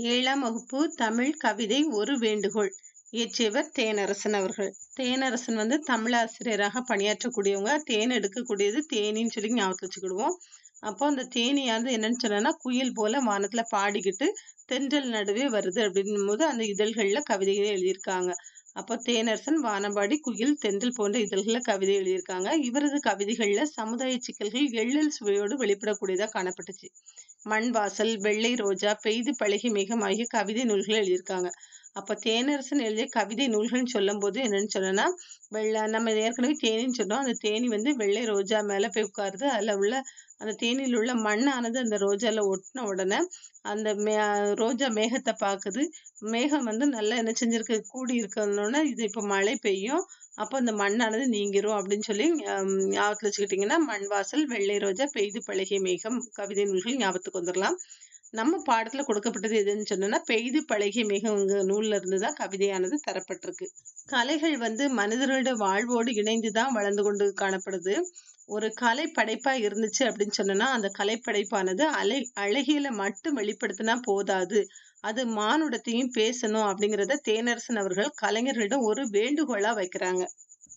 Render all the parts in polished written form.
7ஆம் வகுப்பு தமிழ் கவிதை ஒரு வேண்டுகோள். இயற்றியவர் தேனரசன் அவர்கள். தேனரசன் தமிழாசிரியராக பணியாற்றக்கூடியவங்க. தேன் எடுக்கக்கூடியது தேனீன்னு சொல்லி ஞாபகத்துல வச்சுக்கிடுவோம். அப்போ அந்த தேனீயானது என்னன்னு சொன்னா, குயில் போல வானத்துல பாடிக்கிட்டு தென்றல் நடுவே வருது அப்படின்னும்போது அந்த இதழ்கள்ல கவிதைகளை எழுதியிருக்காங்க. அப்போ தேனரசன் வானம்பாடி குயில் தென்றல் போன்ற இதழ்கள்ல கவிதை எழுதியிருக்காங்க. இவரது கவிதைகள்ல சமுதாய சிக்கல்கள் எள்ளல் சுவையோடு வெளிப்படக்கூடியதா காணப்பட்டுச்சு. மண் வாசல், வெள்ளை ரோஜா, பெய்து பழகி மேகம் ஆகிய கவிதை நூல்கள் எழுதியிருக்காங்க. அப்ப தேனரசன் எழுதிய கவிதை நூல்கள்னு சொல்லும்போது என்னன்னு சொன்னோம்னா, நம்ம ஏற்கனவே தேனீன்னு சொன்னோம். அந்த தேனீ வெள்ளை ரோஜா மேல போய் உட்காருது. அதுல உள்ள அந்த தேனீல உள்ள மண்ணானது அந்த ரோஜால ஒட்டுன உடனே அந்த ரோஜா மேகத்த பாக்குது. மேகம் நல்லா என்ன செஞ்சிருக்கு, கூடி இருக்கணும்னா இது இப்ப மழை பெய்யும். அப்ப அந்த மண்ணானது நீங்கிரும் அப்படின்னு சொல்லி ஞாபகத்துல வச்சுக்கிட்டீங்கன்னா, மண் வாசல், வெள்ளை ரோஜா, பெய்து பழகிய மேகம் கவிதை நூல்கள் ஞாபகத்துக்கு வந்துரலாம். நம்ம பாடத்துல கொடுக்கப்பட்டது எதுன்னு சொன்னோம்னா, பெய்து பழகிய மேகம்ங்கிற நூல்ல இருந்து தான் கவிதையானது தரப்பட்டிருக்கு. கலைகள் மனிதர்களோட வாழ்வோடு இணைந்து தான் வளர்ந்து கொண்டு காணப்படுது. ஒரு கலை படைப்பா இருந்துச்சு அப்படின்னு சொன்னோம்னா, அந்த கலைப்படைப்பானது அழகியல மட்டும் வெளிப்படுத்தினா போதாது. அது மானுடத்தையும் பேசணும் அப்படிங்கிறத தேனரசன் அவர்கள் கலைஞர்களிடம் ஒரு வேண்டுகோளா வைக்கிறாங்க.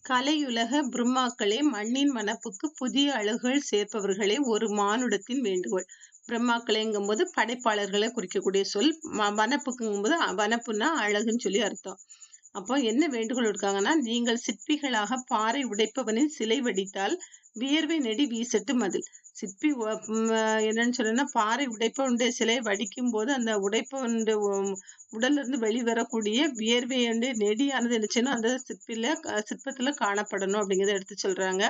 கலையுலக பிரம்மாக்களே, மண்ணின் வனப்புக்கு புதிய அழகுகள் சேர்ப்பவர்களே, ஒரு மானுடத்தின் வேண்டுகோள். பிரம்மாக்களேங்கும்போது படைப்பாளர்களை குறிக்கக்கூடிய சொல். வனப்புக்குங்கும்போது வனப்புன்னா அழகுன்னு சொல்லி அர்த்தம். அப்போ என்ன வேண்டுகோள் இருக்காங்கன்னா, நீங்கள் சிற்பிகளாக பாறை உடைப்பவனின் சிலை வடித்தால் வியர்வை நெடி வீசட்டும் அதில். சிற்பி என்னன்னு சொன்னா, பாறை உடைப்பவனுடைய சிலையை வடிக்கும் போது அந்த உடைப்பவனுடைய உடல்ல இருந்து வெளிவரக்கூடிய வியர்வை நெடியானது என்ன செய்யணும், அந்த சிற்பத்துல காணப்படணும் அப்படிங்கிறத எடுத்து சொல்றாங்க.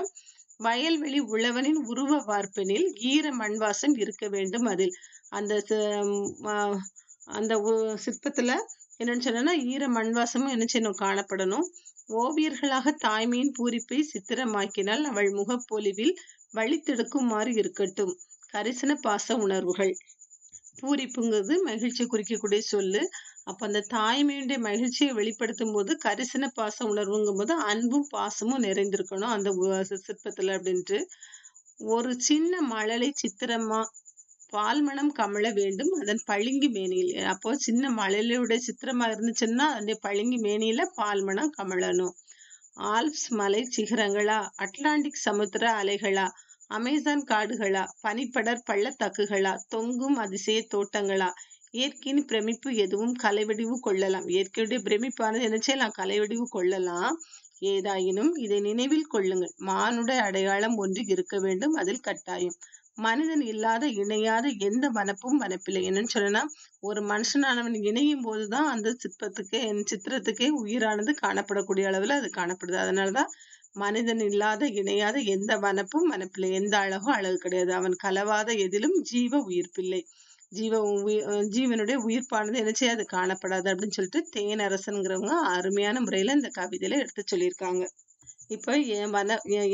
வயல்வெளி உழவனின் உருவ வார்ப்பினில் ஈர மண் வாசம் இருக்க வேண்டும் அதில். அந்த அந்த சிற்பத்துல என்னன்னு சொன்னா, ஈர மண் வாசமும் என்ன செய்யணும், காணப்படணும். ஓவியர்களாக தாய்மையின் பூரிப்பை சித்திரமாக்கினால் அவள் முகப்பொலிவில் வழித்தெடுக்குமாறு இருக்கட்டும் கரிசன பாச உணர்வுகள். பூரிப்புங்கிறது மகிழ்ச்சி குறிக்கக்கூடிய சொல்லு. அப்ப அந்த தாய்மையுடைய மகிழ்ச்சியை வெளிப்படுத்தும் போது கரிசன பாச உணர்வுங்கும் போது அன்பும் பாசமும் நிறைந்திருக்கணும் அந்த சிற்பத்துல அப்படின்ட்டு. ஒரு சின்ன மழலை சித்திரமா பால்மணம் கமழ வேண்டும் அதன் பளிங்கு மேனியில். அப்போ சின்ன மழலையுடைய சித்திரமா இருந்துச்சுன்னா அந்த பளிங்கு மேனியில பால்மணம் கமழணும். ஆல்ப்ஸ் மலை சிகரங்களா, அட்லாண்டிக் சமுத்திர அலைகளா, அமேசான் காடுகளா, பனிப்படர் பள்ளத்தாக்குகளா, தொங்கும் அதிசய தோட்டங்களா, இயற்கையின் பிரமிப்பு எதுவும் கலைவடிவு கொள்ளலாம். இயற்கையுடைய பிரமிப்பானது என்ன செய்யலாம், கலைவடிவு கொள்ளலாம். ஏதாயினும் இதை நினைவில் கொள்ளுங்கள், மானுட அடையாளம் ஒன்று இருக்க வேண்டும் அதில் கட்டாயம். மனிதன் இல்லாத இணையாத எந்த வனப்பும் வனப்பில்லை. என்னன்னு சொன்னா, ஒரு மனுஷனானவன் இணையும் போதுதான் அந்த சித்திரத்துக்கே உயிரானது காணப்படக்கூடிய அளவுல அது காணப்படுது. அதனாலதான் மனிதன் இல்லாத இணையாத எந்த வனப்பும் வனப்பில்லை. எந்த அழகும் அழகு கிடையாது. அவன் கலவாத எதிலும் ஜீவ உயிர்ப்பில்லை. ஜீவனுடைய உயிர்ப்பானது என்ன செய்யாது, காணப்படாது அப்படின்னு சொல்லிட்டு தேனரசன்கிறவங்க அருமையான முறையில இந்த கவிதையில எடுத்து சொல்லியிருக்காங்க. இப்ப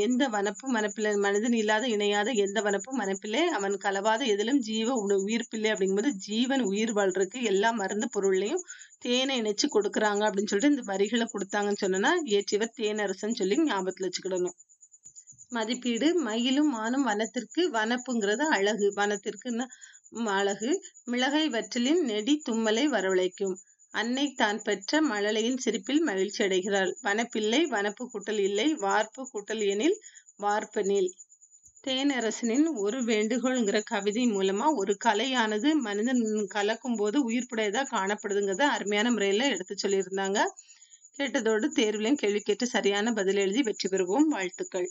எந்த வனப்பும் வனப்பில்லை, மனிதன் இல்லாத இணையாத எந்த வனப்பும் வனப்பில்லை, அவன் கலவாத எதிலும் ஜீவ உயிர்ப்பில்லை அப்படிங்கும்போது ஜீவன் உயிர் வாழ்றதுக்கு எல்லா மருந்து பொருள்லையும் தேனை இணைச்சு கொடுக்குறாங்க அப்படின்னு சொல்லிட்டு இந்த வரிகளை கொடுத்தாங்கன்னு சொன்னா, இயற்றியவர் தேனரசன் சொல்லி ஞாபகத்துல வச்சுக்கிடணும். மதிப்பீடு. மயிலும் மானும் வனத்திற்கு, வனப்புங்கிறது அழகு, வனத்திற்குன்னா அழகு. மிளகை வற்றலின் நெடி தும்மலை வரவழைக்கும். அன்னை தான் பெற்ற மழலையின் சிரிப்பில் மகிழ்ச்சி அடைகிறாள். வனப்பில்லை, வனப்பு கூட்டல் இல்லை, வார்ப்பு கூட்டல் எனில் வார்ப்பெனில். தேனரசனின் ஒரு வேண்டுகோள்ங்கிற கவிதை மூலமா ஒரு கலையானது மனிதன் கலக்கும் போது உயிர்ப்புடையதா காணப்படுதுங்கிறத அருமையான முறையில எடுத்து சொல்லியிருந்தாங்க. கேட்டதோடு தேர்விலையும் கேள்வி கேட்டு சரியான பதில் எழுதி வெற்றி பெறுவோம். வாழ்த்துக்கள்.